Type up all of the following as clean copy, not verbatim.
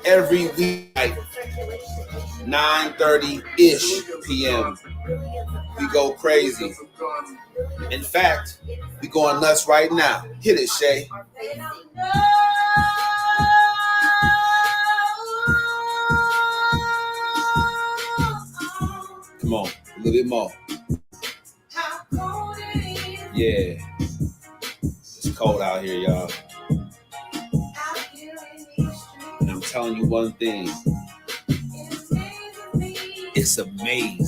every week, like 9:30-ish p.m. We go crazy. In fact, we going nuts right now. Hit it, Shay. Come on, a little bit more. Yeah. It's cold out here, y'all. And I'm telling you one thing. It's amazing.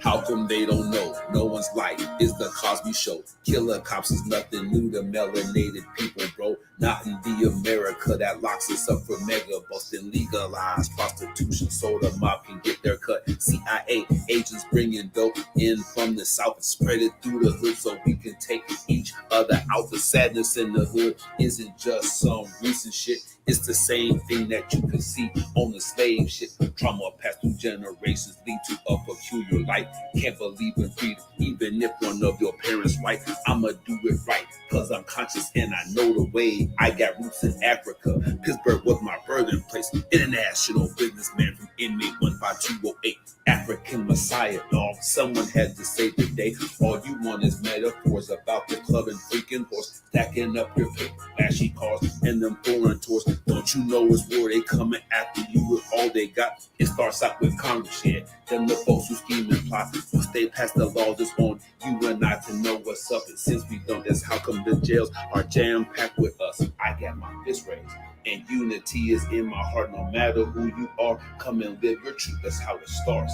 How come they don't know? No one's life is the Cosby Show. Killer cops is nothing new to melanated people, bro. Not in the America that locks us up for mega busting, legalized prostitution so the mob can get their cut. CIA agents bringing dope in from the south and spread it through the hood so we can take each other out. The sadness in the hood isn't just some recent shit. It's the same thing that you can see on the slave ship. Trauma passed through generations lead to a peculiar life. Can't believe in freedom, even if one of your parents right. I'ma do it right, cause I'm conscious and I know the way. I got roots in Africa. Pittsburgh was my birthplace. International businessman from inmate 15208. African Messiah, dog. Someone had to save the day. All you want is metaphors about the club and freaking horse. Stacking up your paper, flashy cars, and them foreign tours. Don't you know it's war? They coming after you with all they got. It starts out with Congress, yeah. Then the folks who scheme and plot. Once they pass the laws, it's on you and I to know what's up. And since we don't, that's how come the jails are jam-packed with us. I got my fist raised. And unity is in my heart. No matter who you are, come and live your truth. That's how it starts.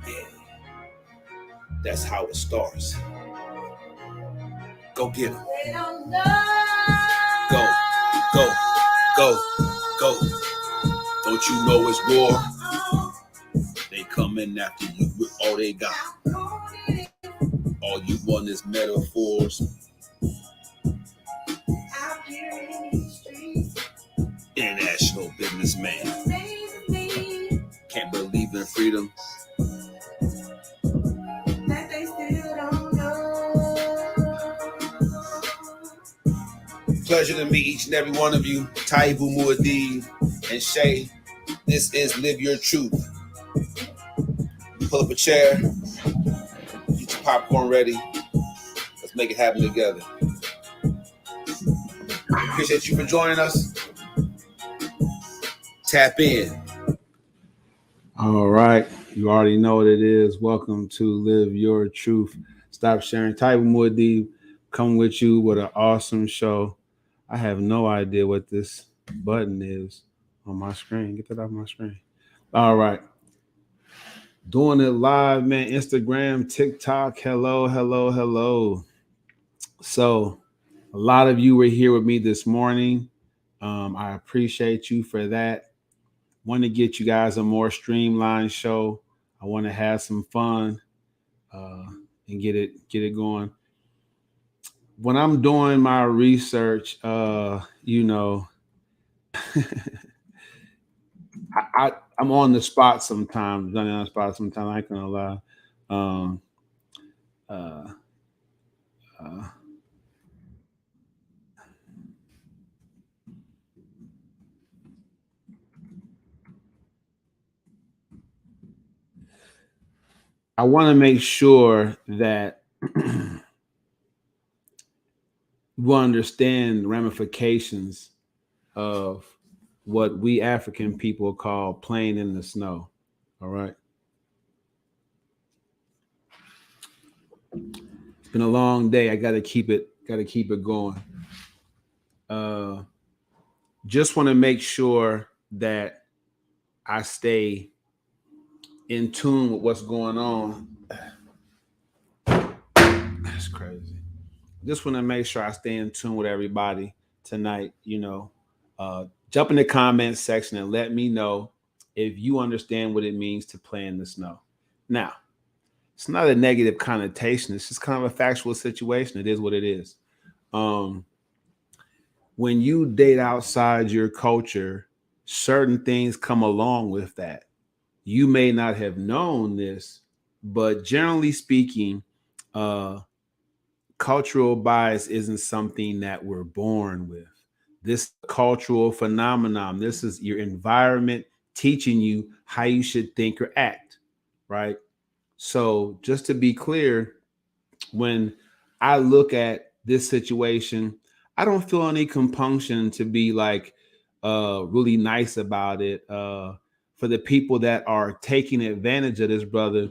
Yeah. That's how it starts. Go get them. Go, go, go, go. Don't you know it's war? They coming after you with all they got. All you want is metaphors. International businessman. Can't believe in freedom. Pleasure to meet each and every one of you. Taibu Muad'Dib and Shay. This is Live Your Truth. Pull up a chair. Get your popcorn ready. Let's make it happen together. Appreciate you for joining us. Tap in. All right. You already know what it is. Welcome to Live Your Truth. Stop sharing. Taibu Muad'Dib come with you with an awesome show. I have no idea what this button is on my screen. Get that off my screen. All right. Doing it live, man. Instagram, TikTok. Hello, hello, hello. So a lot of you were here with me this morning. I appreciate you for that. Want to get you guys a more streamlined show. I want to have some fun and get it going. When I'm doing my research, you know, I'm on the spot sometimes. I'm on the spot sometimes. I ain't gonna lie. I want to make sure that we understand the ramifications of what we African people call playing in the snow. All right. It's been a long day. I gotta keep it going. Just want to make sure that I stay in tune with what's going on. That's crazy. Just want to make sure I stay in tune with everybody tonight. You know, jump in the comments section and let me know if you understand what it means to play in the snow. Now, it's not a negative connotation. It's just kind of a factual situation. It is what it is. When you date outside your culture, certain things come along with that. You may not have known this, but generally speaking, cultural bias isn't something that we're born with. This cultural phenomenon, this is your environment teaching you how you should think or act, right? So, just to be clear, when I look at this situation, I don't feel any compunction to be like really nice about it for the people that are taking advantage of this brother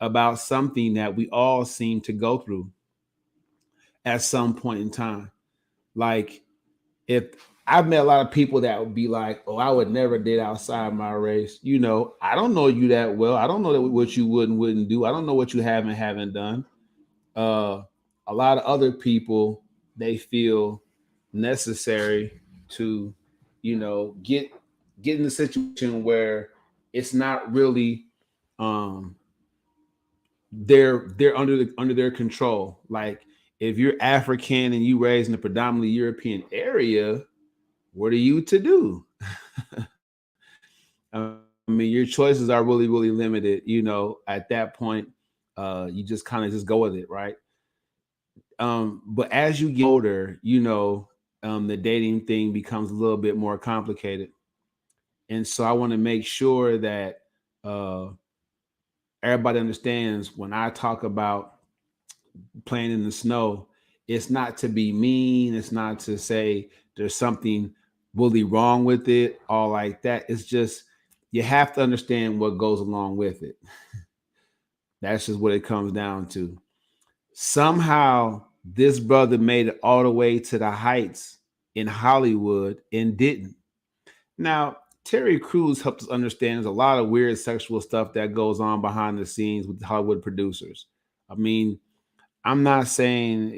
about something that we all seem to go through at some point in time. Like, if I've met a lot of people that would be like, "Oh, I would never date outside my race." You know, I don't know you that well. I don't know that what you would and wouldn't do. I don't know what you haven't done. Uh, a lot of other people, they feel necessary to, get in a situation where it's not really um they're under their control. Like, if you're African and you raised in a predominantly European area, what are you to do? I mean, your choices are really, really limited. At that point, you just kind of just go with it, right? But as you get older, the dating thing becomes a little bit more complicated. And so I want to make sure that uh, everybody understands when I talk about playing in the snow, it's not to be mean. It's not to say there's something really wrong with it, all like that. It's just you have to understand what goes along with it. That's just what it comes down to. Somehow, this brother made it all the way to the heights in Hollywood and didn't. Now, Terry Crews helped us understand there's a lot of weird sexual stuff that goes on behind the scenes with Hollywood producers. I mean, I'm not saying,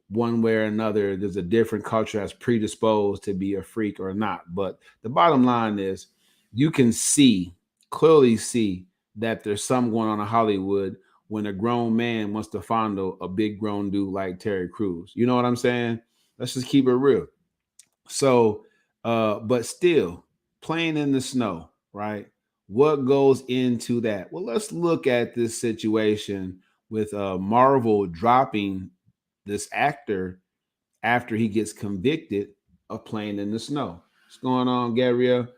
one way or another, there's a different culture that's predisposed to be a freak or not. But the bottom line is you can clearly see that there's something going on in Hollywood when a grown man wants to fondle a big grown dude like Terry Crews. You know what I'm saying? Let's just keep it real. So, but still, playing in the snow, right? What goes into that? Well, let's look at this situation with Marvel dropping this actor after he gets convicted of playing in the snow. What's going on, Gabrielle?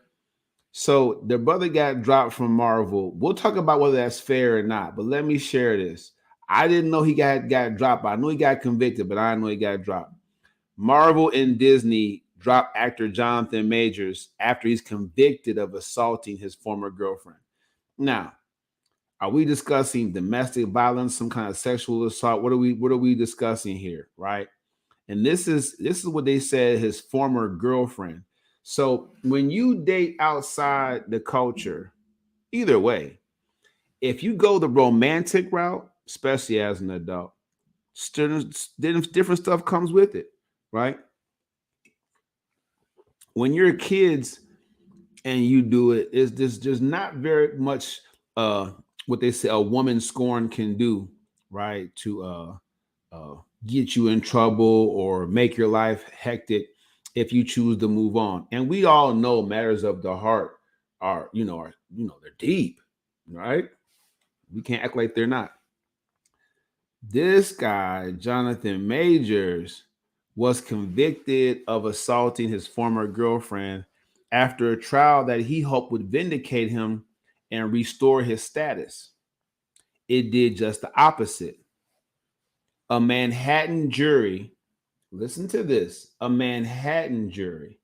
So the brother got dropped from Marvel. We'll talk about whether that's fair or not, but let me share this. I didn't know he got dropped. I know he got convicted, but I didn't know he got dropped. Marvel and Disney dropped actor Jonathan Majors after he's convicted of assaulting his former girlfriend. Now, are we discussing domestic violence, some kind of sexual assault? What are we discussing here, right? And this is what they said his former girlfriend. So when you date outside the culture, either way, if you go the romantic route, especially as an adult, different stuff comes with it, right? When you're kids and you do it, is there's not very much what they say a woman scorn can do, right? To uh get you in trouble or make your life hectic if you choose to move on. And we all know matters of the heart they're deep, right? We can't act like they're not. This guy, Jonathan Majors, was convicted of assaulting his former girlfriend after a trial that he hoped would vindicate him and restore his status. It did just the opposite. A Manhattan jury, listen to this, a Manhattan jury,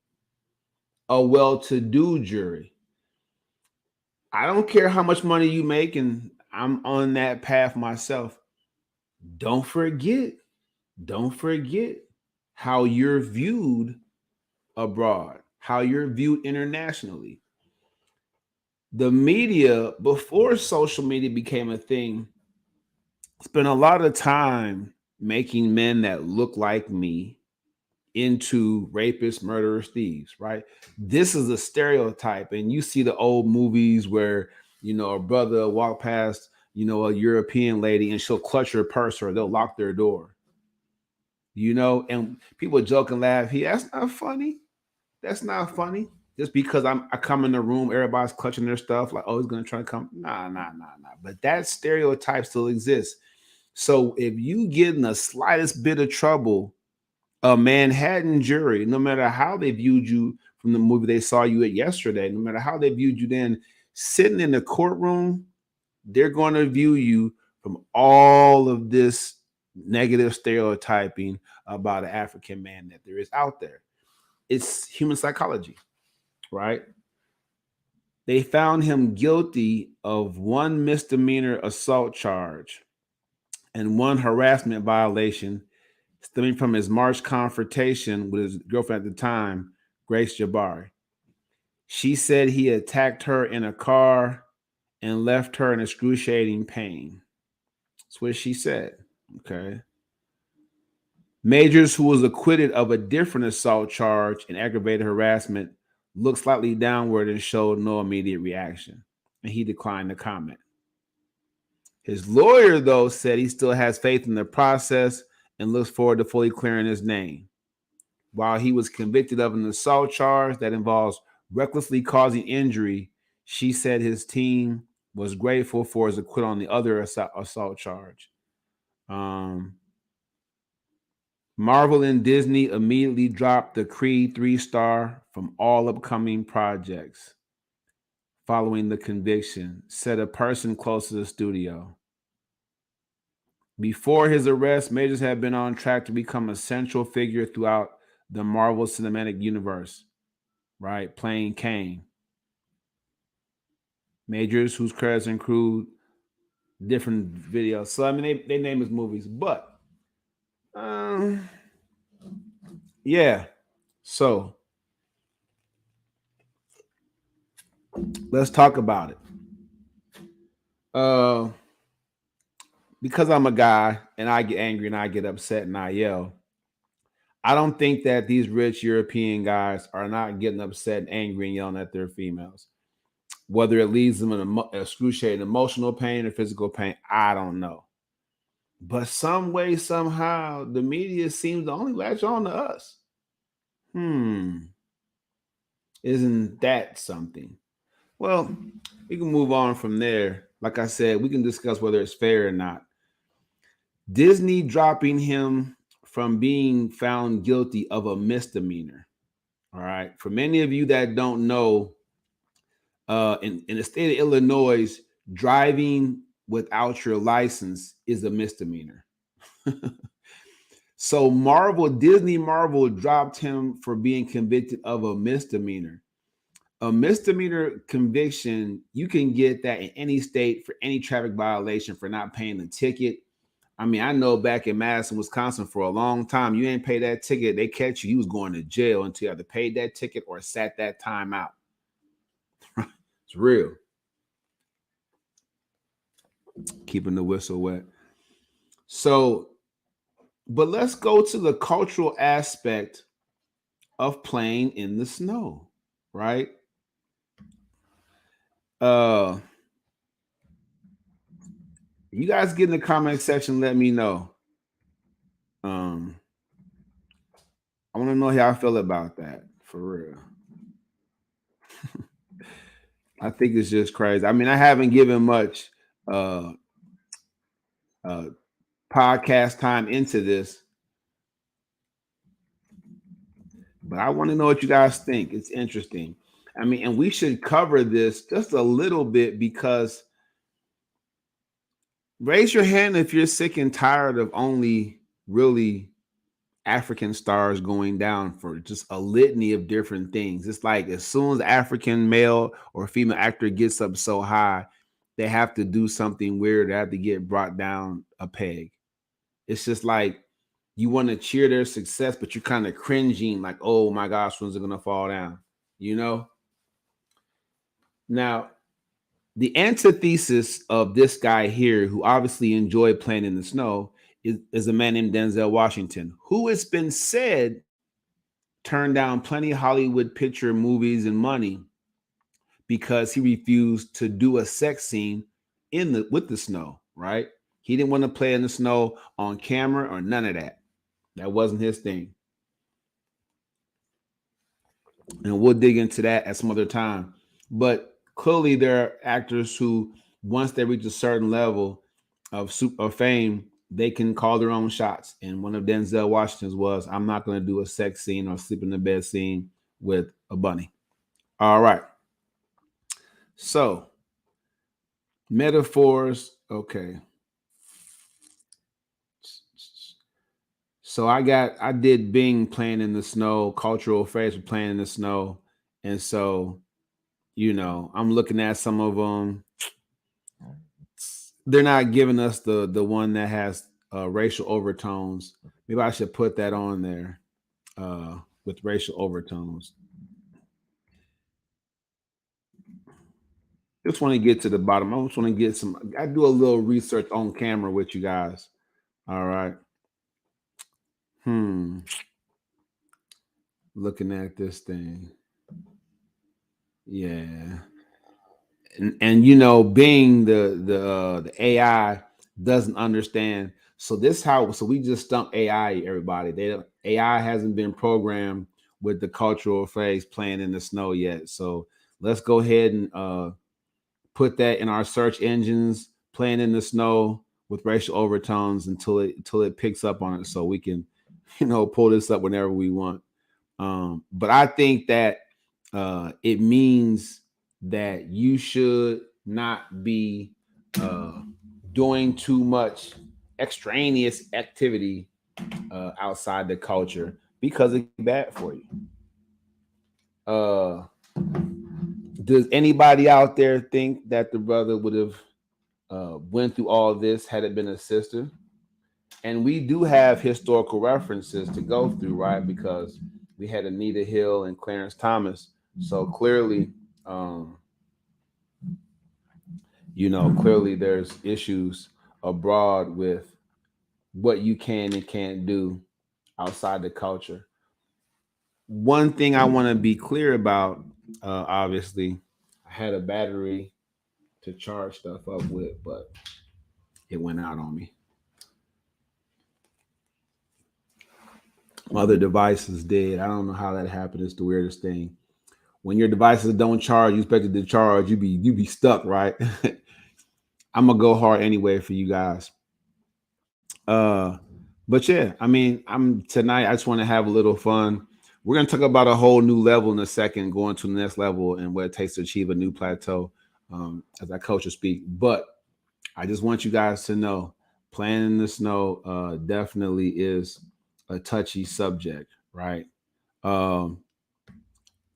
a well to do jury. I don't care how much money you make, and I'm on that path myself. Don't forget, don't forget how you're viewed abroad, how you're viewed internationally. The media, before social media became a thing, spent a lot of time making men that look like me into rapists, murderers, thieves, right? This is a stereotype. And you see the old movies where, a brother walk past, a European lady and she'll clutch her purse or they'll lock their door, and people joke and laugh. That's not funny. That's not funny. Just because I come in the room, everybody's clutching their stuff, like, oh, he's gonna try to come. Nah. But that stereotype still exists. So if you get in the slightest bit of trouble, a Manhattan jury, no matter how they viewed you from the movie they saw you at yesterday, no matter how they viewed you then, sitting in the courtroom, they're going to view you from all of this negative stereotyping about an African man that there is out there. It's human psychology, right? They found him guilty of one misdemeanor assault charge and one harassment violation stemming from his March confrontation with his girlfriend at the time, Grace Jabari. She said he attacked her in a car and left her in excruciating pain. That's what she said. Okay. Majors, who was acquitted of a different assault charge and aggravated harassment, looked slightly downward and showed no immediate reaction, and he declined to comment. His lawyer, though, said he still has faith in the process and looks forward to fully clearing his name. While he was convicted of an assault charge that involves recklessly causing injury, she said his team was grateful for his acquittal on the other assault charge. Marvel and Disney immediately dropped the Creed 3-star from all upcoming projects following the conviction, said a person close to the studio. Before his arrest, Majors had been on track to become a central figure throughout the Marvel Cinematic Universe, right? Playing Kane. Majors, whose credits include different videos. So, I mean, they name his movies, but yeah. So, let's talk about it. Because I'm a guy and I get angry and I get upset and I yell, I don't think that these rich European guys are not getting upset and angry and yelling at their females. Whether it leaves them in excruciating emotional pain or physical pain, I don't know. But some way, somehow, the media seems to only latch on to us. Isn't that something? Well, we can move on from there. Like I said, we can discuss whether it's fair or not. Disney dropping him from being found guilty of a misdemeanor. All right. For many of you that don't know, in the state of Illinois, driving without your license is a misdemeanor. So Disney Marvel dropped him for being convicted of a misdemeanor. A misdemeanor conviction, you can get that in any state for any traffic violation for not paying the ticket. I mean, I know back in Madison, Wisconsin, for a long time, you ain't pay that ticket, they catch you, you was going to jail until you either paid that ticket or sat that time out. It's real. Keeping the whistle wet. So, but let's go to the cultural aspect of playing in the snow, right? You guys get in the comment section, let me know. I want to know how I feel about that, for real. I think it's just crazy. I mean, I haven't given much podcast time into this, but I want to know what you guys think. It's interesting. I mean, and we should cover this just a little bit because raise your hand if you're sick and tired of only really African stars going down for just a litany of different things. It's like as soon as African male or female actor gets up so high, they have to do something weird. They have to get brought down a peg. It's just like you want to cheer their success, but you're kind of cringing, like, oh my gosh, when's it gonna fall down? You know? Now, the antithesis of this guy here, who obviously enjoyed playing in the snow, is a man named Denzel Washington, who it's been said turned down plenty of Hollywood picture movies and money because he refused to do a sex scene with the snow, right? He didn't want to play in the snow on camera or none of that. That wasn't his thing. And we'll dig into that at some other time. But clearly there are actors who, once they reach a certain level of fame, they can call their own shots. And one of Denzel Washington's was, I'm not going to do a sex scene or sleep in the bed scene with a bunny. All right. So, metaphors. Okay. So I did Bing playing in the snow, cultural affairs for playing in the snow. And so, I'm looking at some of them. They're not giving us the one that has racial overtones. Maybe I should put that on there with racial overtones. Just want to get to the bottom. I just want to get some. I do a little research on camera with you guys. All right. Looking at this thing. Yeah. And being the AI doesn't understand. So we just stumped AI, everybody. AI hasn't been programmed with the cultural phrase playing in the snow yet. So let's go ahead and put that in our search engines, playing in the snow with racial overtones until it picks up on it, so we can pull this up whenever we want. But I think that it means that you should not be doing too much extraneous activity outside the culture because it's bad for you. Does anybody out there think that the brother would have went through all this had it been a sister? And we do have historical references to go through, right? Because we had Anita Hill and Clarence Thomas. So clearly, clearly there's issues abroad with what you can and can't do outside the culture. One thing I want to be clear about, obviously, I had a battery to charge stuff up with, but it went out on me. My other device is dead. I don't know how that happened. It's the weirdest thing. When your devices don't charge, you expect it to charge, you be stuck, right? I'm gonna go hard anyway for you guys. But yeah, I mean, I'm tonight. I just want to have a little fun. We're gonna talk about a whole new level in a second, going to the next level and what it takes to achieve a new plateau, as I coach or speak. But I just want you guys to know, playing in the snow definitely is a touchy subject, right? Um,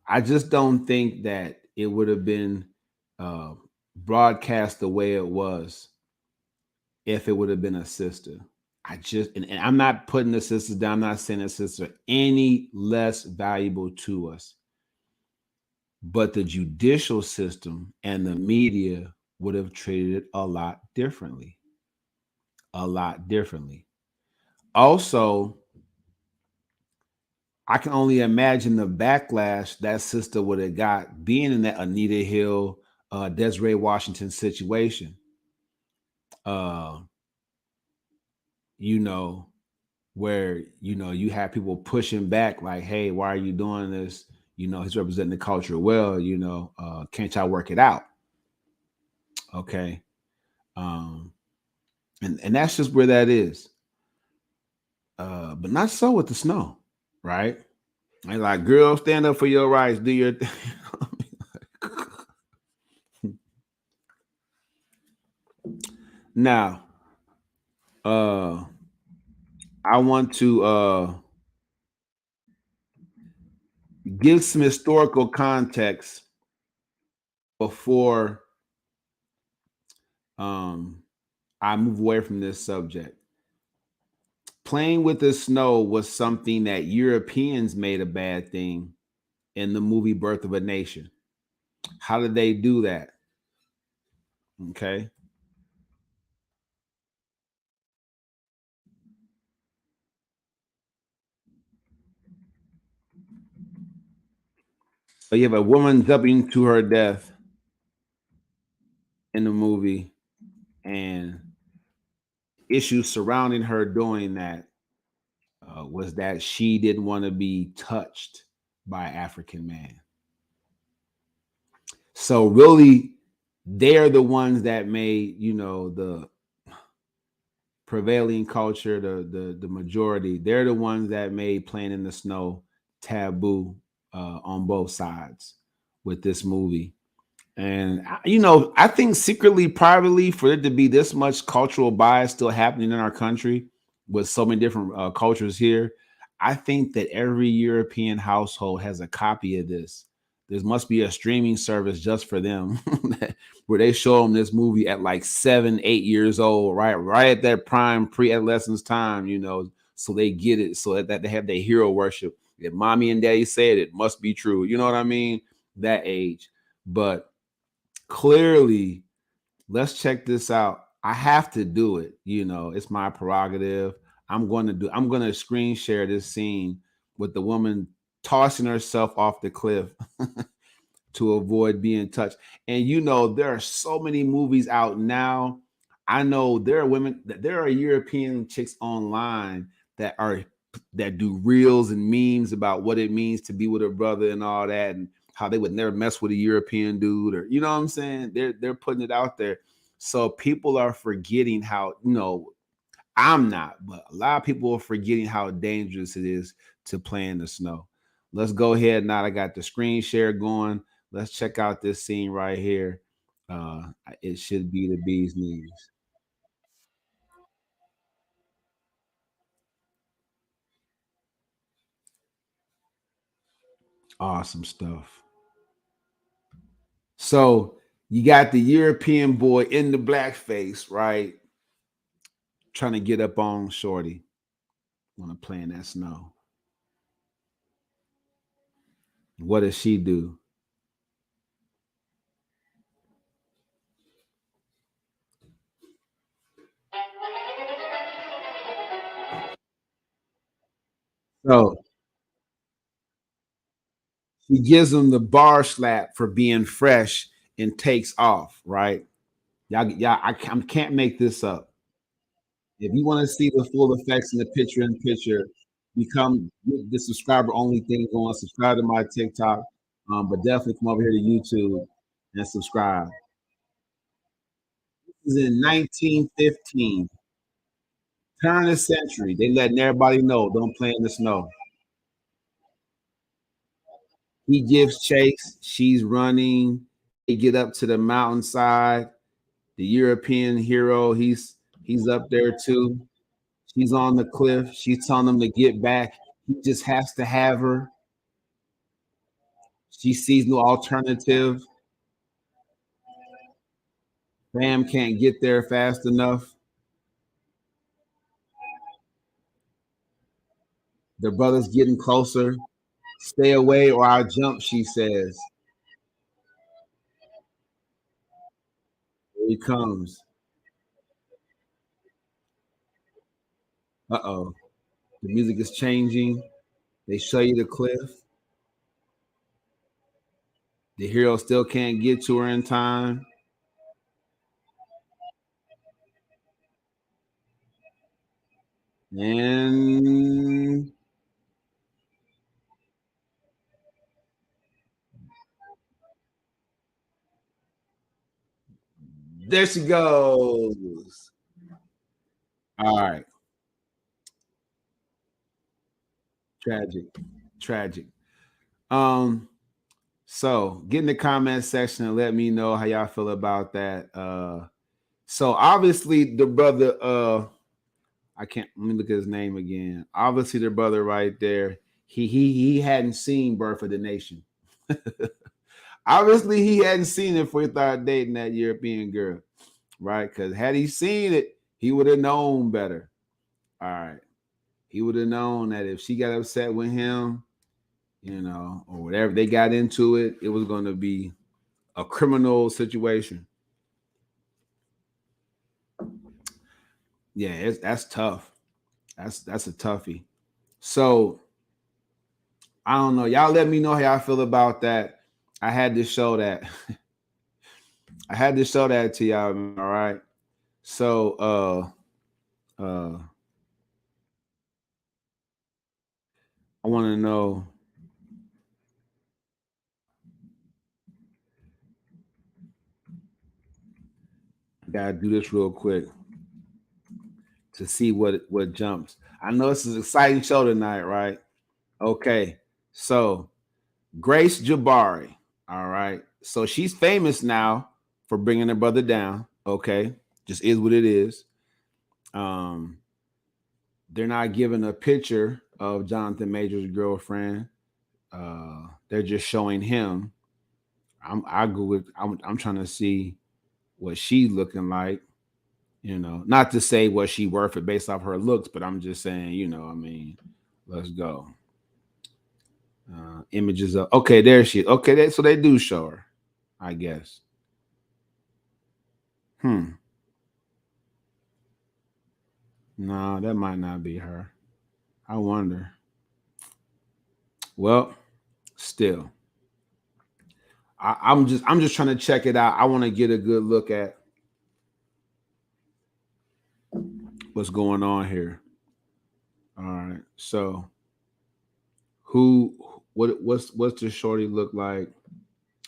I just don't think that it would have been uh, broadcast the way it was if it would have been a sister. And I'm not putting the sisters down. I'm not saying the sisters are any less valuable to us, but the judicial system and the media would have treated it a lot differently. A lot differently. Also, I can only imagine the backlash that sister would have got being in that Anita Hill, Desiree Washington situation. Uh, you know, where you have people pushing back like, hey, why are you doing this? He's representing the culture well, can't y'all work it out? Okay. Um, and that's just where that is. But not so with the snow, right? And like, girl, stand up for your rights, do your thing. Now, I want to give some historical context before I move away from this subject. Playing with the snow was something that Europeans made a bad thing in the movie Birth of a Nation. How did they do that? Okay. So you have a woman jumping to her death in the movie, and issues surrounding her doing that was that she didn't want to be touched by an African man. So really, they're the ones that made the prevailing culture, the majority, they're the ones that made playing in the snow taboo on both sides with this movie. And I think secretly, privately, for it to be this much cultural bias still happening in our country with so many different cultures here, I think that every European household has a copy of this. There must be a streaming service just for them where they show them this movie at like 7, 8 years old, right at that prime pre-adolescence time, so they get it, so that they have their hero worship. If mommy and daddy said it must be true. You know what I mean? That age. But clearly, let's check this out. I have to do it. It's my prerogative. I'm going to screen share this scene with the woman tossing herself off the cliff to avoid being touched. And there are so many movies out now. I know there are European chicks online that do reels and memes about what it means to be with a brother and all that, and how they would never mess with a European dude, or you know what I'm saying? They're putting it out there. So people are forgetting how, I'm not, but a lot of people are forgetting how dangerous it is to play in the snow. Let's go ahead now. I got the screen share going. Let's check out this scene right here. It should be the bee's knees. Awesome stuff. So you got the European boy in the blackface, right? Trying to get up on Shorty. Want to play in that snow. What does she do? So he gives him the bar slap for being fresh and takes off, right? Y'all, I can't make this up. If you want to see the full effects in the picture, become the subscriber only thing going. Subscribe to my TikTok, but definitely come over here to YouTube and subscribe. This is in 1915, turn of the century. They letting everybody know don't play in the snow. He gives chase. She's running. They get up to the mountainside. The European hero, he's up there too. She's on the cliff. She's telling him to get back. He just has to have her. She sees no alternative. Bam can't get there fast enough. The brother's getting closer. Stay away or I'll jump, she says. Here he comes. Uh-oh. The music is changing. They show you the cliff. The hero still can't get to her in time. And there she goes. All right. Tragic. Tragic. Um, so get in the comment section and let me know how y'all feel about that. So obviously the brother, I can't let me look at his name again. Obviously, the brother right there, he hadn't seen Birth of the Nation. Obviously, he hadn't seen it before he started dating that European girl, right? Because had he seen it, he would have known better. All right. He would have known that if she got upset with him, or whatever they got into it, it was going to be a criminal situation. Yeah, that's tough. That's a toughie. So I don't know. Y'all let me know how y'all feel about that. I had to show that. I had to show that to y'all. All right. So I want to know. I gotta do this real quick to see what jumps. I know this is an exciting show tonight, right? Okay, so Grace Jabari. All right, so she's famous now for bringing her brother down. Okay, just is what it is. Um, they're not giving a picture of Jonathan Major's girlfriend. They're just showing him. I Googled. I'm trying to see what she's looking like. Not to say what she worth it based off her looks, but I'm just saying, I mean, let's go. Images of okay, there she is. Okay, so they do show her, I guess. No, that might not be her. I wonder. Well, still, I'm just trying to check it out. I want to get a good look at what's going on here. All right, so what's the shorty look like?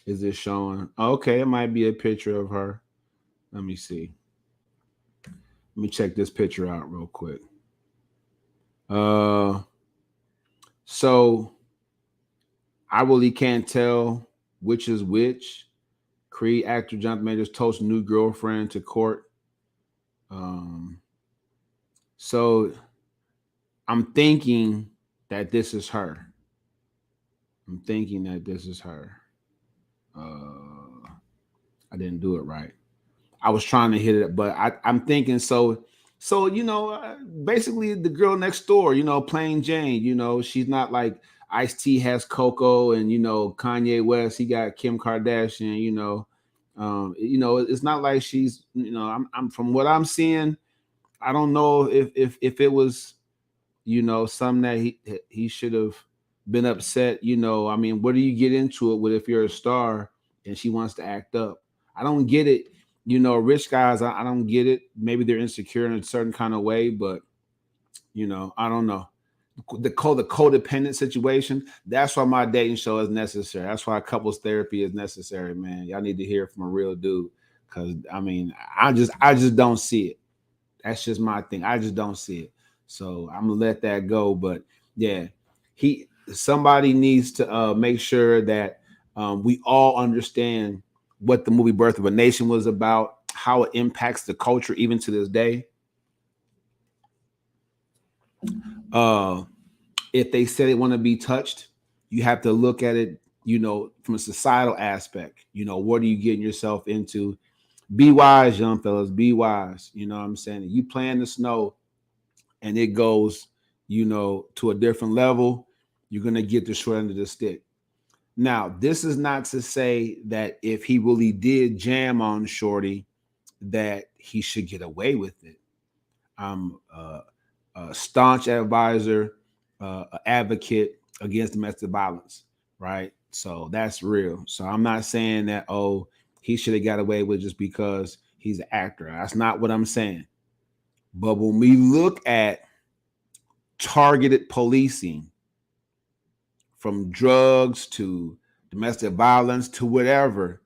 Is it showing? Okay, it might be a picture of her. Let me see. Let me check this picture out real quick. So I really can't tell which is which. Creed actor Jonathan Majors toast new girlfriend to court. So I'm thinking that this is her. I'm thinking that this is her. I didn't do it right. I was trying to hit it, but I'm thinking so. So basically the girl next door, plain Jane. She's not like Ice-T has Coco, and Kanye West. He got Kim Kardashian. It's not like she's. I'm from what I'm seeing. I don't know if it was something that he should have been upset. I mean, what do you get into it with if you're a star and she wants to act up? I don't get it. Rich guys, I don't get it. Maybe they're insecure in a certain kind of way, but I don't know. The codependent situation. That's why my dating show is necessary. That's why couples therapy is necessary, man. Y'all need to hear from a real dude, because I mean, I just don't see it. That's just my thing. I just don't see it. So I'm gonna let that go. But yeah, somebody needs to make sure that we all understand what the movie Birth of a Nation was about, how it impacts the culture even to this day. If they say they want to be touched, you have to look at it, from a societal aspect. What are you getting yourself into? Be wise, young fellas. Be wise. You know what I'm saying? You play in the snow and it goes, to a different level, you're going to get the short end of the stick. Now, this is not to say that if he really did jam on Shorty, that he should get away with it. I'm a staunch advisor, advocate against domestic violence, right? So that's real. So I'm not saying that, he should have got away with just because he's an actor. That's not what I'm saying. But when we look at targeted policing, from drugs to domestic violence to whatever,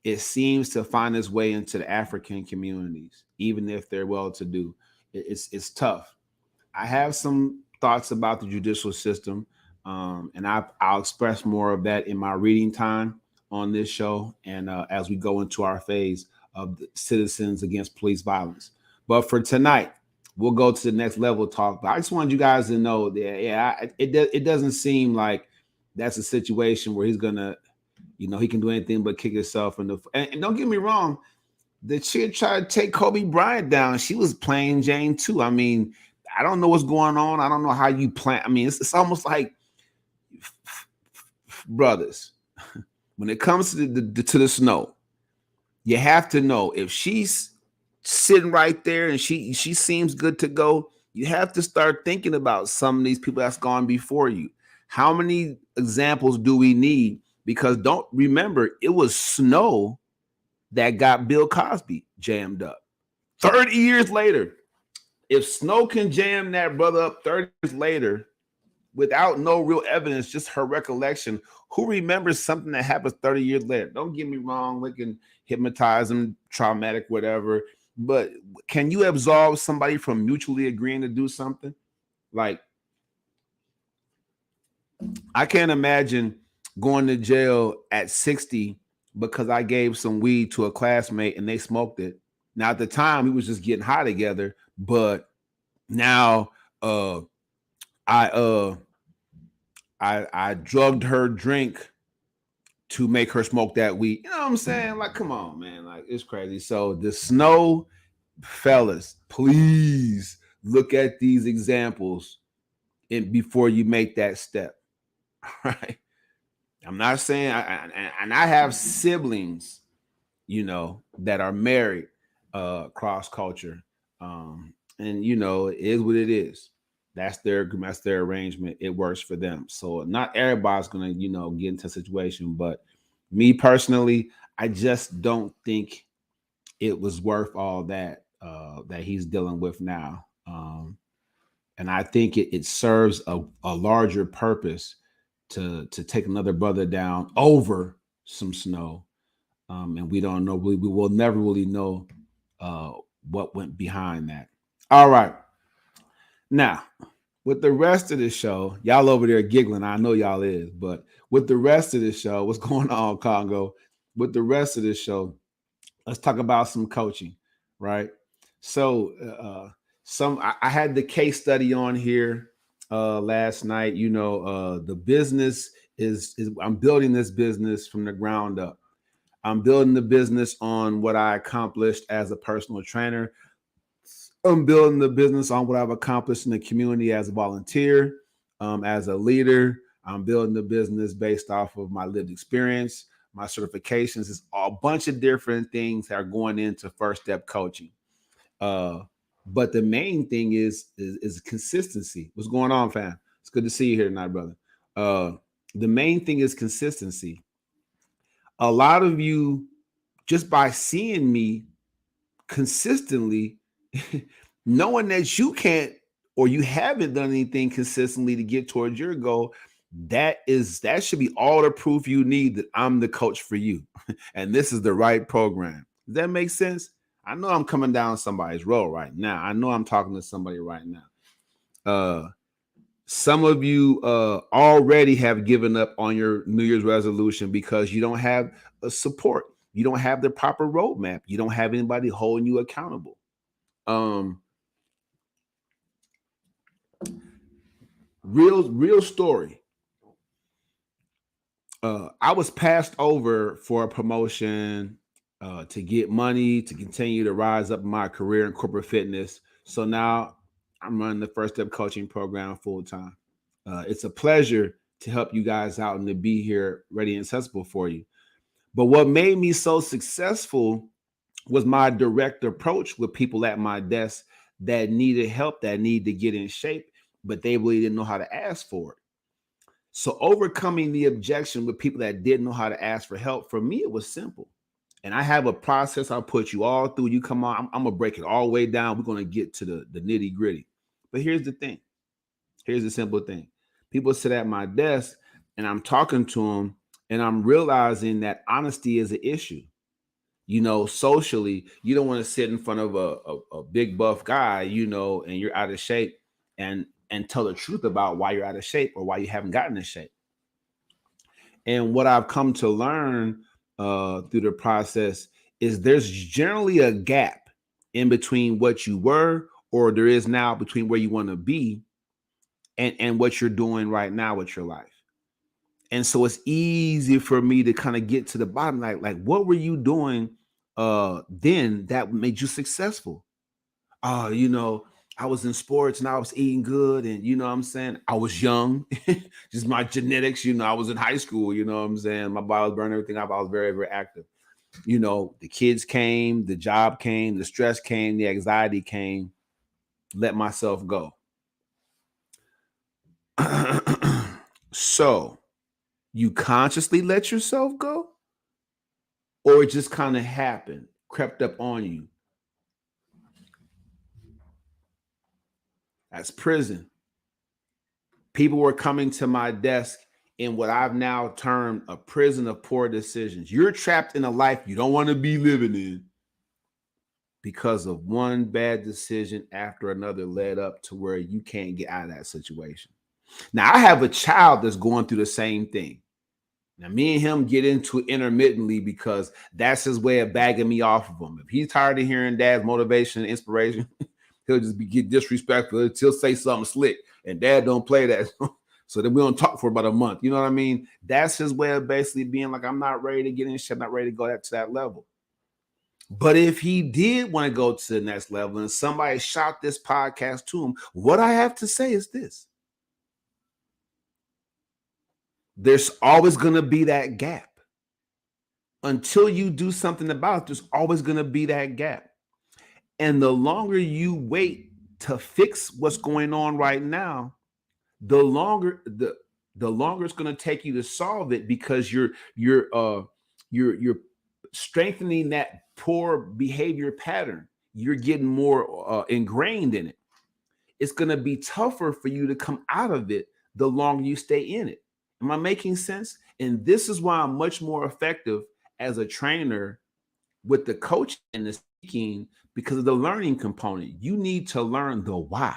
it seems to find its way into the African communities, even if they're well-to-do. It's tough. I have some thoughts about the judicial system, and I'll express more of that in my reading time on this show, and as we go into our phase of the citizens against police violence. But for tonight, we'll go to the next level talk. But I just wanted you guys to know that, it doesn't seem like that's a situation where he's gonna, he can do anything but kick himself in the. And don't get me wrong, the chick tried to take Kobe Bryant down. She was plain Jane too. I mean, I don't know what's going on. I don't know how you plan. I mean, it's almost like brothers. When it comes to the snow, you have to know if she's sitting right there and she seems good to go. You have to start thinking about some of these people that's gone before you. How many examples do we need? Because don't remember, it was snow that got Bill Cosby jammed up 30 years later. If snow can jam that brother up 30 years later without no real evidence, just her recollection, who remembers something that happens 30 years later? Don't get me wrong, we can hypnotize them, traumatic, whatever. But can you absolve somebody from mutually agreeing to do something? Like, I can't imagine going to jail at 60 because I gave some weed to a classmate and they smoked it. Now at the time we was just getting high together, but now I I drugged her drink to make her smoke that weed. You know what I'm saying? Like, come on, man. Like, it's crazy. So the snow, fellas, please look at these examples before you make that step. Right? I'm not saying, and I have siblings, you know, that are married cross culture, and you know, it is what it is. That's their arrangement. It works for them. So not everybody's gonna, you know, get into a situation. But me personally, I just don't think it was worth all that that he's dealing with now. And I think it serves a larger purpose to take another brother down over some snow. And we don't know, we will never really know uh, what went behind that. All right. Now, with the rest of the show, y'all over there giggling. I know y'all is, but with the rest of the show, what's going on, Congo? With the rest of the show, let's talk about some coaching, right? So, I had the case study on here last night. You know, the business is I'm building this business from the ground up. I'm building the business on what I accomplished as a personal trainer. I'm building the business on what I've accomplished in the community as a volunteer, as a leader. I'm building the business based off of my lived experience, my certifications. It's a bunch of different things that are going into first step coaching. Uh, but the main thing is consistency. What's going on, fam? It's good to see you here tonight, brother. Uh, the main thing is consistency. A lot of you, just by seeing me consistently, knowing that you can't or you haven't done anything consistently to get towards your goal, that should be all the proof you need that I'm the coach for you and this is the right program. Does that make sense? I know I'm coming down somebody's road right now. I know I'm talking to somebody right now. Some of you already have given up on your New Year's resolution because you don't have a support. You don't have the proper roadmap. You don't have anybody holding you accountable. Real story. I was passed over for a promotion to get money to continue to rise up in my career in corporate fitness. So now I'm running the First Step Coaching Program full time. It's a pleasure to help you guys out and to be here ready and accessible for you. But what made me so successful was my direct approach with people at my desk that needed help, that needed to get in shape, but they really didn't know how to ask for it. So overcoming the objection with people that didn't know how to ask for help, for me, it was simple. And I have a process I'll put you all through. You come on, I'm gonna break it all the way down. We're gonna get to the nitty gritty. But here's the thing. Here's the simple thing. People sit at my desk and I'm talking to them and I'm realizing that honesty is an issue. You know, socially, you don't want to sit in front of a big buff guy, you know, and you're out of shape and tell the truth about why you're out of shape or why you haven't gotten in shape. And what I've come to learn through the process is there's generally a gap in between what you were or there is now between where you want to be and what you're doing right now with your life. And so it's easy for me to kind of get to the bottom, like what were you doing then that made you successful? You know, I was in sports and I was eating good, and you know what I'm saying? I was young, just my genetics, you know, I was in high school, you know what I'm saying? My body was burning everything up. I was very, very active. You know, the kids came, the job came, the stress came, the anxiety came, let myself go. So you consciously let yourself go, or it just kind of happened, crept up on you? That's prison. People were coming to my desk in what I've now termed a prison of poor decisions. You're trapped in a life you don't want to be living in because of one bad decision after another led up to where you can't get out of that situation. Now, I have a child that's going through the same thing. Now, me and him get into it intermittently because that's his way of bagging me off of him. If he's tired of hearing dad's motivation and inspiration, he'll just get disrespectful. He'll say something slick, and dad don't play that. So then we don't talk for about a month. You know what I mean? That's his way of basically being like, I'm not ready to get in shit. I'm not ready to go to that level. But if he did want to go to the next level and somebody shot this podcast to him, what I have to say is this. There's always going to be that gap. Until you do something about it, there's always going to be that gap. And the longer you wait to fix what's going on right now, the longer it's going to take you to solve it, because you're strengthening that poor behavior pattern. You're getting more ingrained in it. It's going to be tougher for you to come out of it the longer you stay in it. Am I making sense? And this is why I'm much more effective as a trainer with the coaching and the speaking, because of the learning component. You need to learn the why.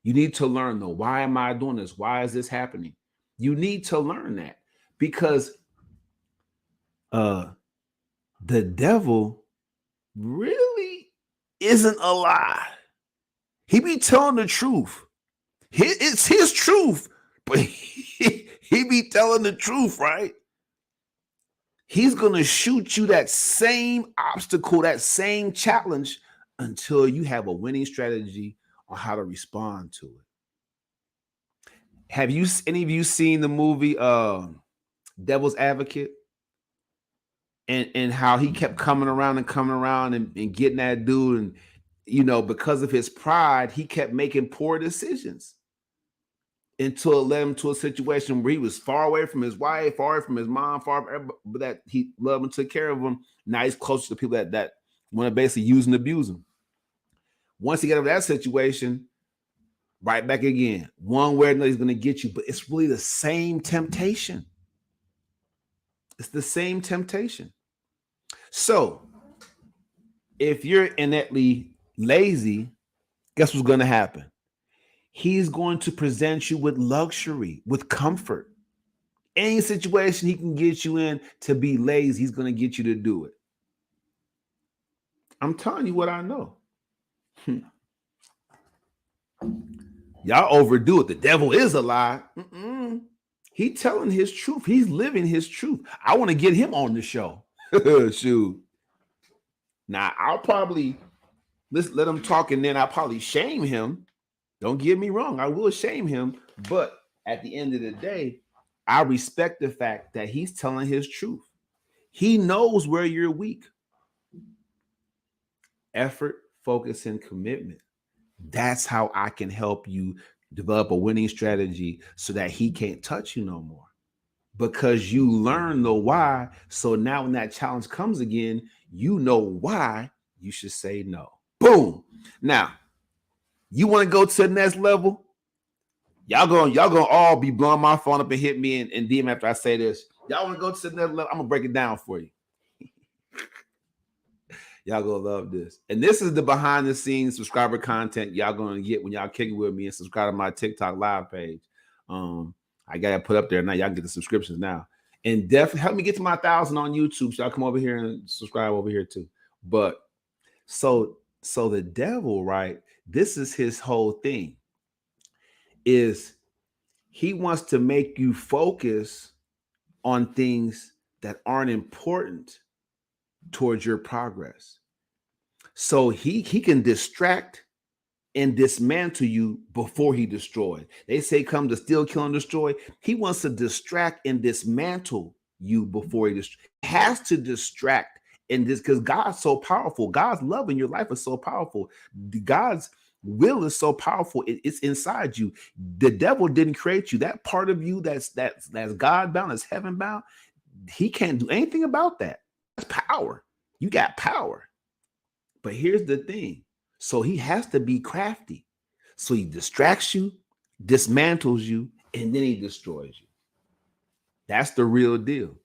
You need to learn the why am I doing this? Why is this happening? You need to learn that, because the devil really isn't a lie. He be telling the truth. It's his truth, but he be telling the truth, right? He's going to shoot you that same obstacle, that same challenge, until you have a winning strategy on how to respond to it. Have any of you seen the movie Devil's Advocate? And how he kept coming around and getting that dude, and because of his pride, he kept making poor decisions until it led him to a situation where he was far away from his wife, far away from his mom, but that he loved and took care of him. Now he's close to people that want to basically use and abuse him. Once he got over that situation, right back again. One way or another, he's going to get you, but it's really the same temptation. It's the same temptation. So if you're innately lazy, guess what's going to happen? He's going to present you with luxury, with comfort. Any situation he can get you in to be lazy, he's going to get you to do it. I'm telling you what I know. Y'all overdo it. The devil is a lie. He's telling his truth. He's living his truth. I want to get him on the show. Shoot. Now, I'll probably let him talk, and then I'll probably shame him. Don't get me wrong. I will shame him. But at the end of the day, I respect the fact that he's telling his truth. He knows where you're weak. Effort, focus, and commitment. That's how I can help you develop a winning strategy so that he can't touch you no more. Because you learn the why. So now when that challenge comes again, you know why you should say no. Boom. Now, you want to go to the next level? Y'all gonna all be blowing my phone up and hit me and DM after I say this. Y'all want to go to the next level? I'm gonna break it down for you. Y'all gonna love this. And this is the behind the scenes subscriber content y'all gonna get when y'all kick it with me and subscribe to my TikTok live page. I gotta put up there now. Y'all can get the subscriptions now. And definitely help me get to my 1,000 on YouTube. So y'all come over here and subscribe over here too. But so the devil, right? This is his whole thing. Is he wants to make you focus on things that aren't important towards your progress. So he can distract and dismantle you before he destroys. They say come to steal, kill, and destroy. He wants to distract and dismantle you before he destroys. He has to distract in this because God's so powerful. God's love in your life is so powerful. God's will is so powerful. It's inside you. The devil didn't create you. That part of you that's God bound, that's heaven bound. He can't do anything about that. That's power. You got power. But here's the thing. So he has to be crafty. So he distracts you, dismantles you, and then he destroys you. That's the real deal.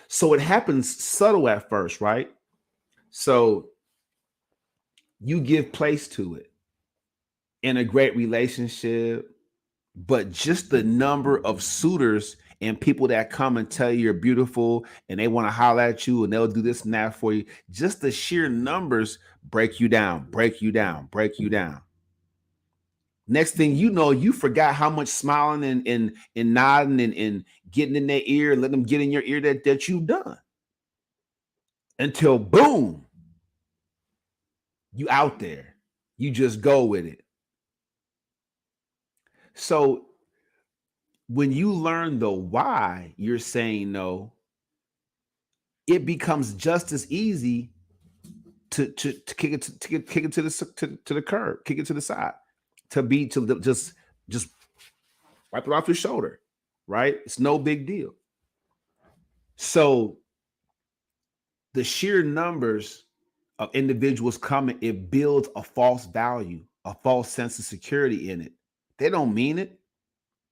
So it happens subtle at first, right? So You give place to it in a great relationship, but just the number of suitors and people that come and tell you you're beautiful and they want to holler at you and they'll do this and that for you, just the sheer numbers break you down, break you down, break you down. Next thing you know, you forgot how much smiling and nodding and getting in their ear, letting them get in your ear that you've done. Until boom, you out there. You just go with it. So when you learn the why you're saying no, it becomes just as easy to kick it kick it to the curb, kick it to the side, just wipe it off your shoulder, right? It's no big deal. So the sheer numbers of individuals coming, it builds a false value, a false sense of security in it. They don't mean it.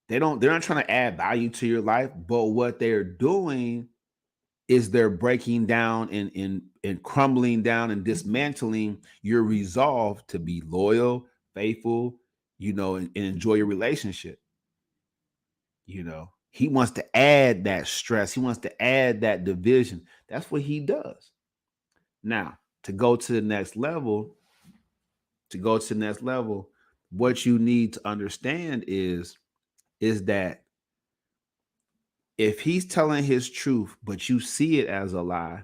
They're not trying to add value to your life, but what they're doing is they're breaking down and crumbling down and dismantling your resolve to be loyal, faithful, and enjoy your relationship. He wants to add that stress. He wants to add that division. That's what he does. Now, to go to the next level, what you need to understand is that if he's telling his truth, but you see it as a lie,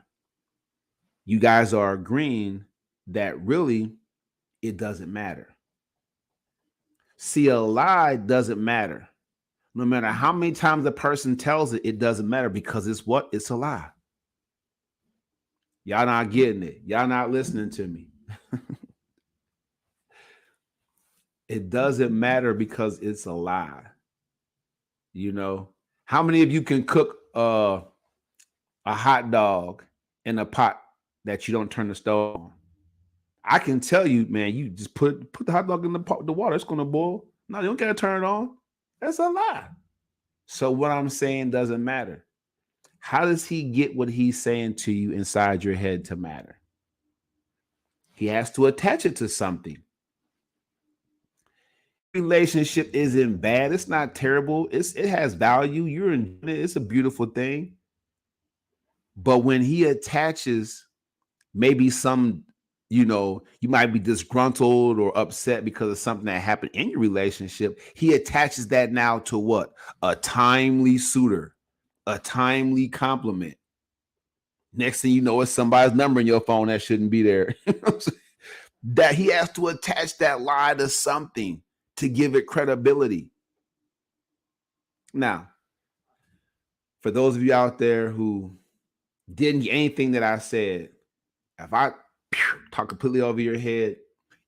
you guys are agreeing that really it doesn't matter. See, a lie doesn't matter. No matter how many times the person tells it, it doesn't matter because it's what? It's a lie. Y'all not getting it. Y'all not listening to me. It doesn't matter because it's a lie. How many of you can cook a hot dog in a pot that you don't turn the stove on? I can tell you, man, you just put the hot dog in the water, it's gonna boil. No, you don't gotta turn it on. That's a lie. So what I'm saying doesn't matter. How does he get what he's saying to you inside your head to matter? He has to attach it to something. Relationship isn't bad. It's not terrible. It has value. You're in it. It's a beautiful thing. But when he attaches maybe some, you might be disgruntled or upset because of something that happened in your relationship. He attaches that now to what? A timely suitor, a timely compliment. Next thing you know, it's somebody's number in your phone that shouldn't be there. That he has to attach that lie to something to give it credibility. Now, for those of you out there who didn't get anything that I said, if I talk completely over your head,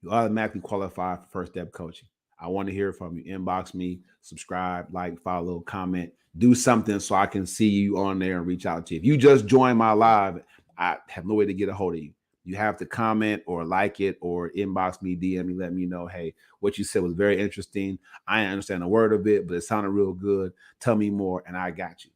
you automatically qualify for First Step Coaching. I want to hear from you. Inbox me, subscribe, like, follow, comment, do something so I can see you on there and reach out to you. If you just joined my live, I have no way to get a hold of you. You have to comment or like it or inbox me, DM me, let me know, hey, what you said was very interesting. I didn't understand a word of it, but it sounded real good. Tell me more, and I got you.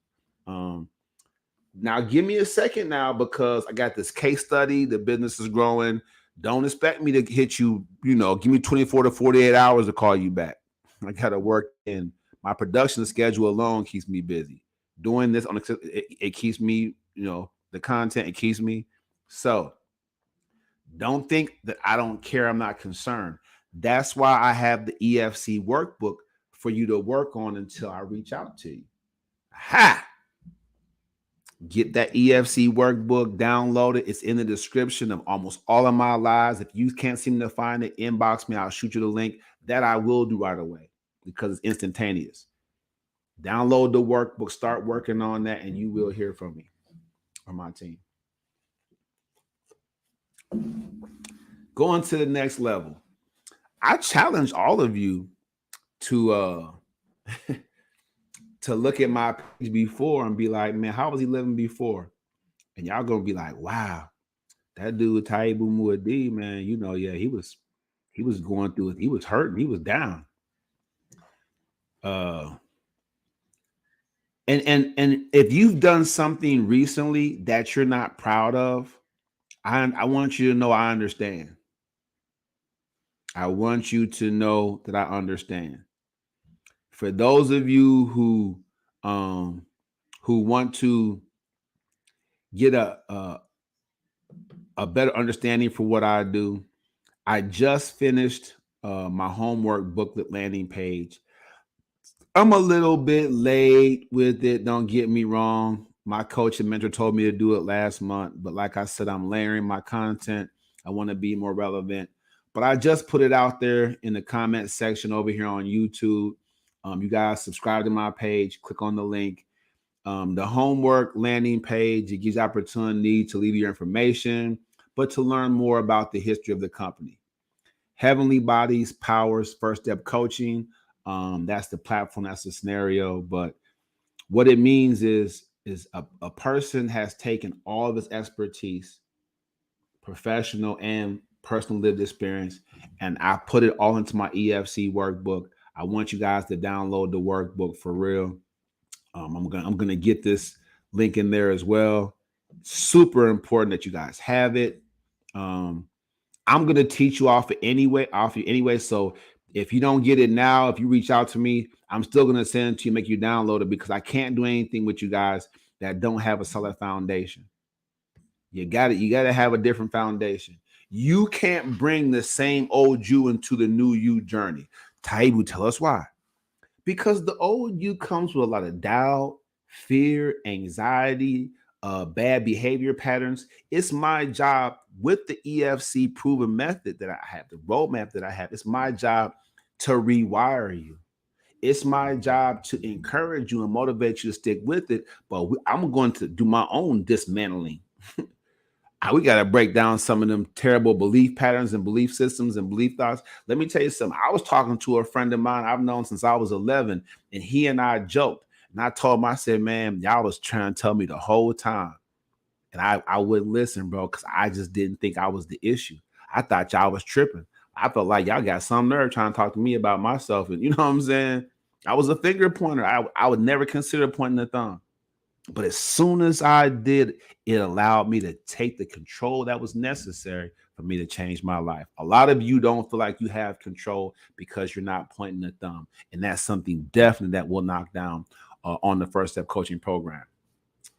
Now, give me a second now because I got this case study. The business is growing. Don't expect me to hit you, give me 24 to 48 hours to call you back. I got to work in. My production schedule alone keeps me busy. Doing this, it keeps me, the content, it keeps me. So don't think that I don't care. I'm not concerned. That's why I have the EFC workbook for you to work on until I reach out to you. Ha! Get that EFC workbook, download it. It's in the description of almost all of my lives. If you can't seem to find it, inbox me. I'll shoot you the link. That I will do right away because it's instantaneous. Download the workbook, start working on that, and you will hear from me or my team. Going to the next level. I challenge all of you to to look at my page before and be like, man, how was he living before? And y'all gonna be like, wow, that dude Taibu Muad'Dib, man, yeah, he was going through it. He was hurting. He was down. And if you've done something recently that you're not proud of, I want you to know I understand. I want you to know that I understand. For those of you who want to get a better understanding for what I do, I just finished my homework booklet landing page. I'm a little bit late with it. Don't get me wrong. My coach and mentor told me to do it last month, but like I said, I'm layering my content. I want to be more relevant. But I just put it out there in the comment section over here on YouTube. You guys subscribe to my page, click on the link. The homework landing page, it gives you opportunity to leave your information, but to learn more about the history of the company. Heavenly Bodies Powers First Step Coaching. That's the platform, that's the scenario. But what it means is a person has taken all of his expertise, professional and personal lived experience, and I put it all into my EFC workbook. I want you guys to download the workbook for real. I'm gonna get this link in there as well. Super important that you guys have it. I'm gonna teach you off you anyway. So if you don't get it now, if you reach out to me, I'm still gonna send it to you, make you download it because I can't do anything with you guys that don't have a solid foundation. You got it. You got to have a different foundation. You can't bring the same old you into the new you journey. Taibu, tell us why. Because the old you comes with a lot of doubt, fear, anxiety, bad behavior patterns. It's my job with the EFC proven method that I have, the roadmap that I have. It's my job to rewire you. It's my job to encourage you and motivate you to stick with it. But I'm going to do my own dismantling. We got to break down some of them terrible belief patterns and belief systems and belief thoughts. Let me tell you something. I was talking to a friend of mine I've known since I was 11, and he and I joked. And I told him, I said, man, y'all was trying to tell me the whole time. And I wouldn't listen, bro, because I just didn't think I was the issue. I thought y'all was tripping. I felt like y'all got some nerve trying to talk to me about myself. And you know what I'm saying? I was a finger pointer. I would never consider pointing the thumb. But as soon as I did, it allowed me to take the control that was necessary for me to change my life. A lot of you don't feel like you have control because you're not pointing the thumb. And that's something definitely that will knock down on the First Step Coaching Program.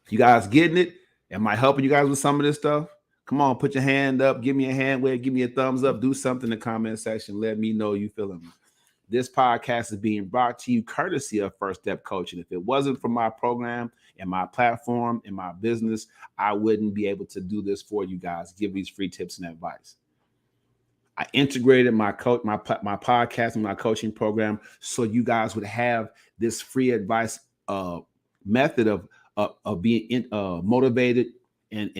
You guys getting it? Am I helping you guys with some of this stuff? Come on, put your hand up. Give me a hand wave. Give me a thumbs up. Do something in the comment section. Let me know you feeling me. This podcast is being brought to you courtesy of First Step Coaching. If it wasn't for my program and my platform and my business, I wouldn't be able to do this for you guys, give these free tips and advice. I integrated my podcast and my coaching program so you guys would have this free advice method of being motivated and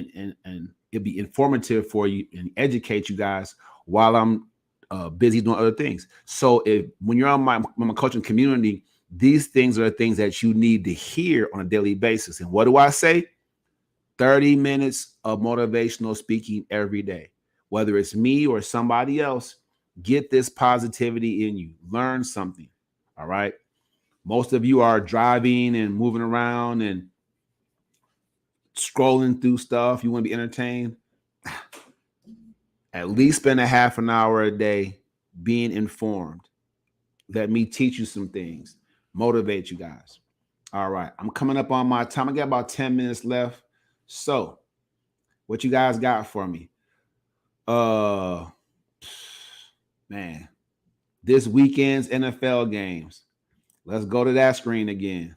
it'd be informative for you and educate you guys while I'm busy doing other things. So when you're on my coaching community, these things are the things that you need to hear on a daily basis. And what do I say? 30 minutes of motivational speaking every day. Whether it's me or somebody else, get this positivity in you. Learn something. All right. Most of you are driving and moving around and scrolling through stuff. You want to be entertained. At least spend a half an hour a day being informed. Let me teach you some things. Motivate you guys. All right. I'm coming up on my time. I got about 10 minutes left. So, what you guys got for me? Man, this weekend's NFL games. Let's go to that screen again.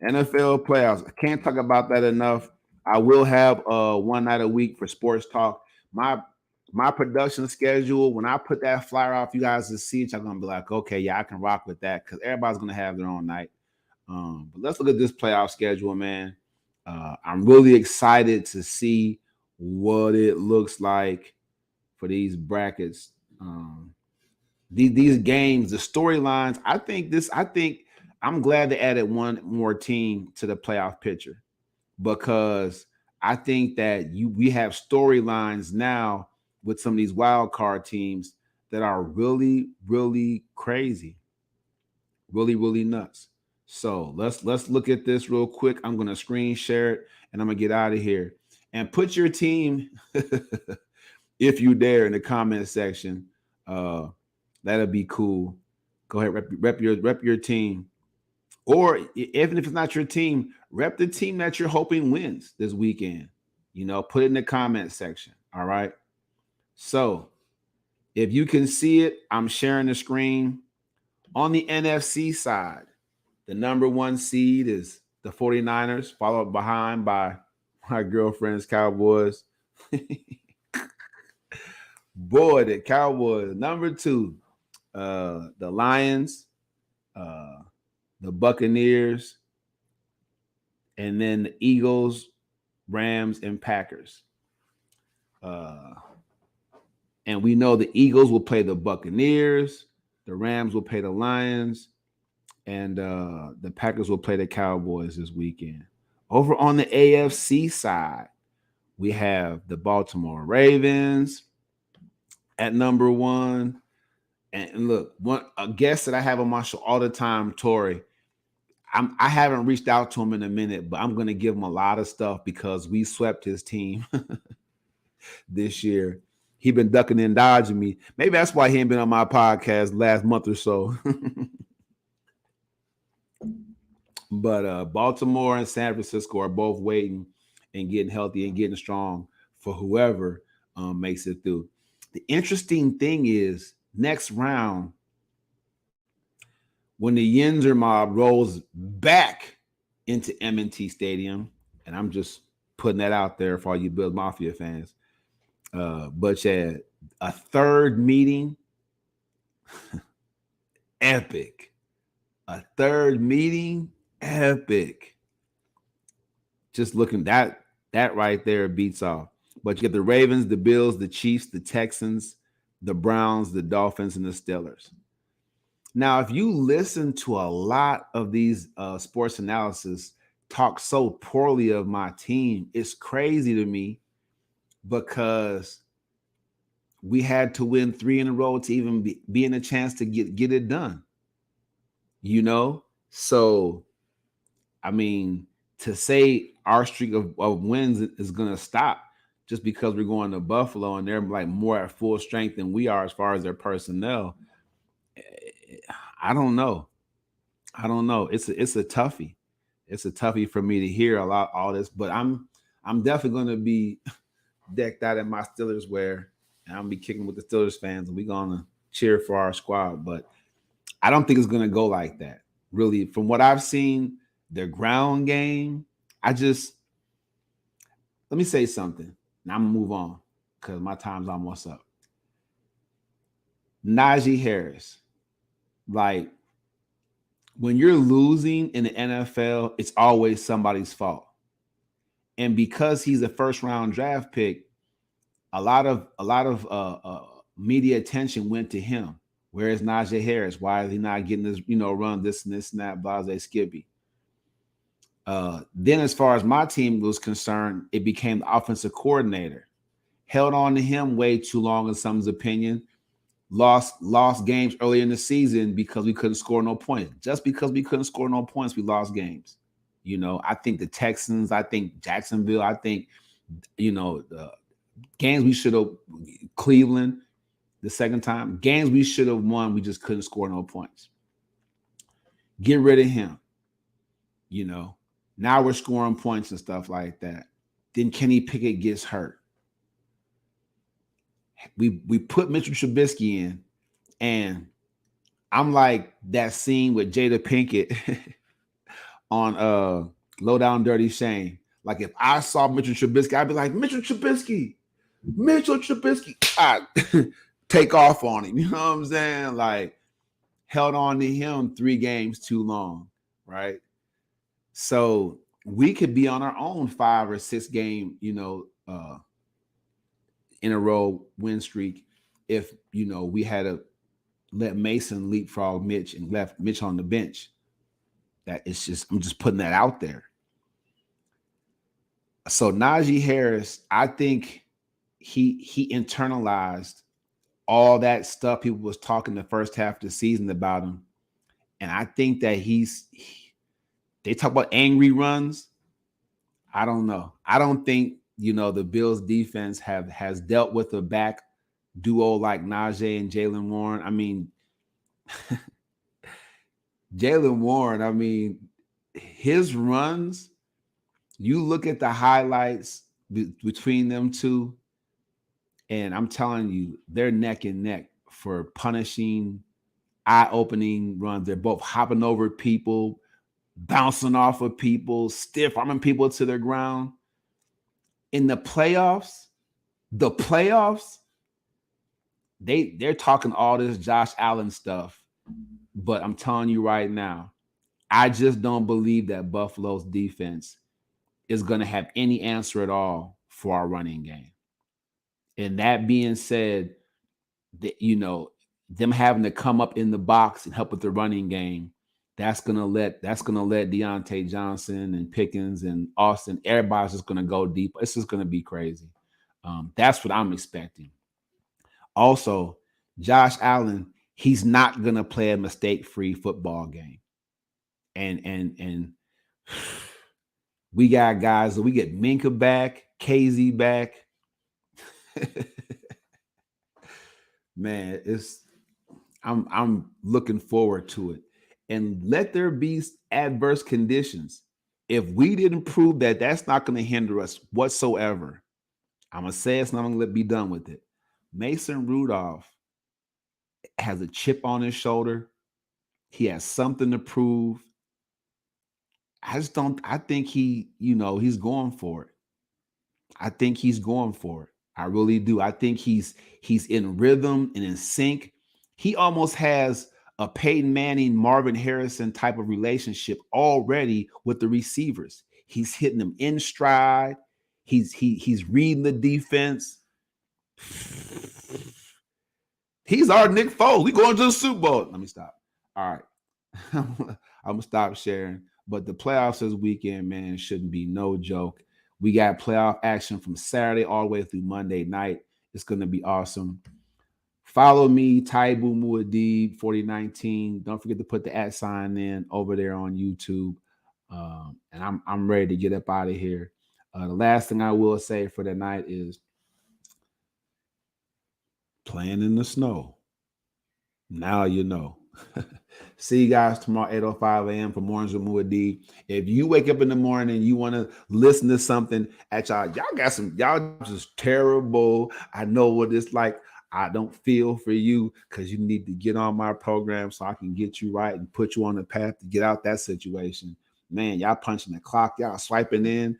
NFL playoffs. I can't talk about that enough. I will have one night a week for sports talk. My production schedule, when I put that flyer off, you guys to see it, y'all gonna be like, okay, yeah, I can rock with that because everybody's gonna have their own night. But let's look at this playoff schedule, man. I'm really excited to see what it looks like for these brackets. These games, the storylines. I think I'm glad they added one more team to the playoff picture because I think that we have storylines now with some of these wild card teams that are really, really crazy, really, really nuts. So let's look at this real quick. I'm gonna screen share it and I'm gonna get out of here. And put your team, if you dare, in the comment section. Uh, that'll be cool. Go ahead, rep your team, or even if it's not your team, rep the team that you're hoping wins this weekend. Put it in the comment section. All right. So if you can see it, I'm sharing the screen. On the NFC side, the number one seed is the 49ers, followed behind by my girlfriend's Cowboys. Boy, the Cowboys. Number two, the Lions, uh, the Buccaneers, and then the Eagles, Rams, and Packers. And we know the Eagles will play the Buccaneers, the Rams will play the Lions, and the Packers will play the Cowboys this weekend. Over on the AFC side, we have the Baltimore Ravens at number one. And look, a guest that I have on my show all the time, Tori. I haven't reached out to him in a minute, but I'm going to give him a lot of stuff because we swept his team this year. He been ducking and dodging me. Maybe that's why he ain't been on my podcast last month or so. But Baltimore and San Francisco are both waiting and getting healthy and getting strong for whoever makes it through. The interesting thing is next round, when the Yinzer mob rolls back into M&T Stadium, and I'm just putting that out there for all you Bills Mafia fans, but Chad, a third meeting, epic. A third meeting, epic. Just looking that right there beats off. But you get the Ravens, the Bills, the Chiefs, the Texans, the Browns, the Dolphins, and the Steelers. Now, if you listen to a lot of these sports analysis talk so poorly of my team, it's crazy to me because we had to win 3 in a row to even be in a chance to get it done. So I mean, to say our streak of wins is going to stop just because we're going to Buffalo and they're like more at full strength than we are as far as their personnel, I don't know. It's a toughie. It's a toughie for me to hear all this, but I'm definitely going to be decked out in my Steelers wear, and I'm gonna be kicking with the Steelers fans, and we're gonna cheer for our squad. But I don't think it's gonna go like that. Really, from what I've seen, their ground game, let me say something. Now I'm gonna move on because my time's almost up. Najee Harris, like when you're losing in the NFL, it's always somebody's fault. And because he's a first round draft pick, a lot of media attention went to him. Where is Najee Harris? Why is he not getting this, run this and this and that, blase Skippy? Then as far as my team was concerned, it became the offensive coordinator. Held on to him way too long in someone's opinion. Lost games early in the season because we couldn't score no points. Just because we couldn't score no points, we lost games. I think the Texans, I think Jacksonville, I think, the games we should have, Cleveland, the second time, games we should have won, we just couldn't score no points. Get rid of him. Now we're scoring points and stuff like that. Then Kenny Pickett gets hurt. We put Mitchell Trubisky in, and I'm like that scene with Jada Pinkett on Low Down Dirty Shame. Like if I saw Mitchell Trubisky, I'd be like, Mitchell Trubisky, I take off on him. You know what I'm saying? Like held on to him 3 games too long, right? So we could be on our own 5 or 6 game, in a row win streak if we had to let Mason leapfrog Mitch and left Mitch on the bench. That is just, I'm just putting that out there. So Najee Harris, I think he internalized all that stuff people was talking the first half of the season about him. And I think that they talk about angry runs. I don't know. I don't think, the Bills defense has dealt with the back duo like Najee and Jalen Warren. I mean, Jalen Warren, I mean, his runs, you look at the highlights between them two, and I'm telling you, they're neck and neck for punishing, eye-opening runs. They're both hopping over people, bouncing off of people, stiff arming people to the ground. In the playoffs, they're talking all this Josh Allen stuff, but I'm telling you right now, I just don't believe that Buffalo's defense is going to have any answer at all for our running game. And that being said, that them having to come up in the box and help with the running game, that's gonna let Deontay Johnson and Pickens and Austin, everybody's just gonna go deep. It's just gonna be crazy. That's what I'm expecting. Also, Josh Allen, he's not gonna play a mistake-free football game. And we got guys, we get Minka back, KZ back. Man, I'm looking forward to it. And let there be adverse conditions. If we didn't prove that, that's not going to hinder us whatsoever. I'm gonna say it's not going to be done with it. Mason Rudolph has a chip on his shoulder. He has something to prove. I think he's going for it. I think he's going for it. I really do. I think he's in rhythm and in sync. He almost has a Peyton Manning, Marvin Harrison type of relationship already with the receivers. He's hitting them in stride. He's reading the defense. He's our Nick Foles. We going to the Super Bowl. Let me stop. All right. I'm gonna stop sharing. But the playoffs this weekend, man, shouldn't be no joke. We got playoff action from Saturday all the way through Monday night. It's going to be awesome. Follow me, Taibu Muad'Dib 4019. Don't forget to put the @ in over there on YouTube. And I'm ready to get up out of here. The last thing I will say for the night is playing in the snow. Now you know. See you guys tomorrow, 8:05 a.m. for Mornings with Muad'Dib. If you wake up in the morning and you want to listen to something at y'all just terrible. I know what it's like. I don't feel for you because you need to get on my program so I can get you right and put you on the path to get out that situation. Man, y'all punching the clock, y'all swiping in.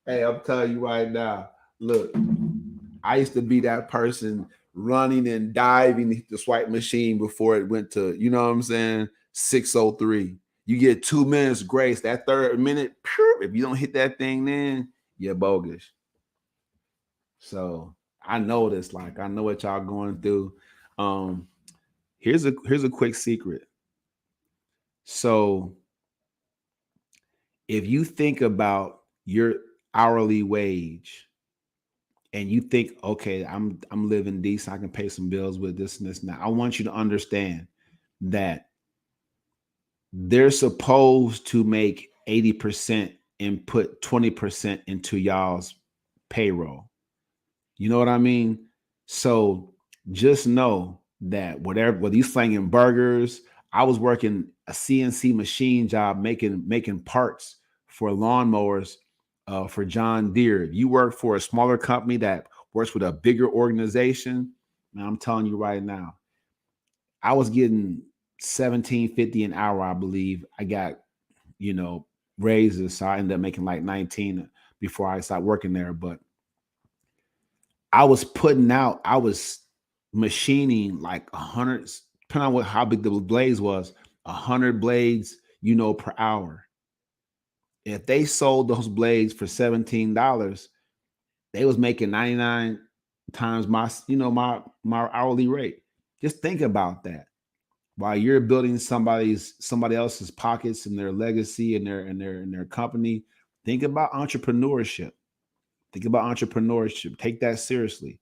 Hey, I'm telling you right now, look, I used to be that person running and diving the swipe machine before it went to, you know what I'm saying, 6:03. You get 2 minutes grace. That third minute, if you don't hit that thing then, you're bogus. So I know this, I know what y'all going through. Here's a quick secret. So if you think about your hourly wage and you think, okay, I'm living decent, I can pay some bills with this and this. Now, I want you to understand that they're supposed to make 80% and put 20% into y'all's payroll. You know what I mean? So just know that whether you're slanging burgers, I was working a CNC machine job making parts for lawnmowers for John Deere. If you work for a smaller company that works with a bigger organization, man, I'm telling you right now, I was getting $17.50 an hour, I believe. I got, raises, so I ended up making like 19 before I started working there. But I was machining like 100, depending on how big the blades was, 100 blades, per hour. If they sold those blades for $17, they was making 99 times my hourly rate. Just think about that. While you're building somebody else's pockets and their legacy and their company, think about entrepreneurship. Think about entrepreneurship. Take that seriously.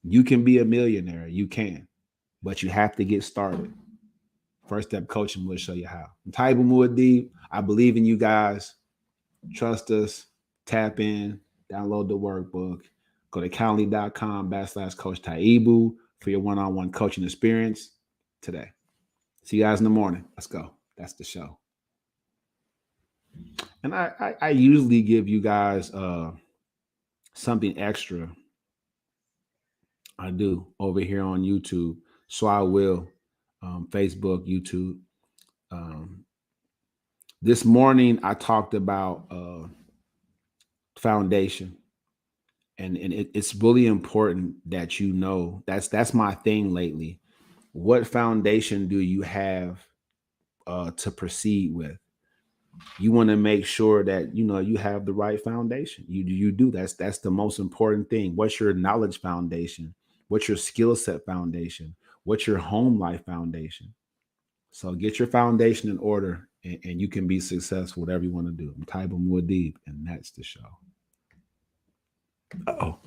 You can be a millionaire. You can, but you have to get started. First Step Coaching will show you how. I'm Taibu Muad'Dib. I believe in you guys. Trust us. Tap in. Download the workbook. Go to calendly.com/Coach Taibu for your one-on-one coaching experience today. See you guys in the morning. Let's go. That's the show. And I usually give you guys something extra. I do over here on YouTube. So I will. Facebook, YouTube. This morning I talked about foundation. And it's really important that you know that's my thing lately. What foundation do you have to proceed with? You want to make sure that you have the right foundation. You do. That's the most important thing. What's your knowledge foundation? What's your skill set foundation? What's your home life foundation? So get your foundation in order, and you can be successful whatever you want to do. I'm Taibu Muad'Dib, and that's the show. Uh-oh.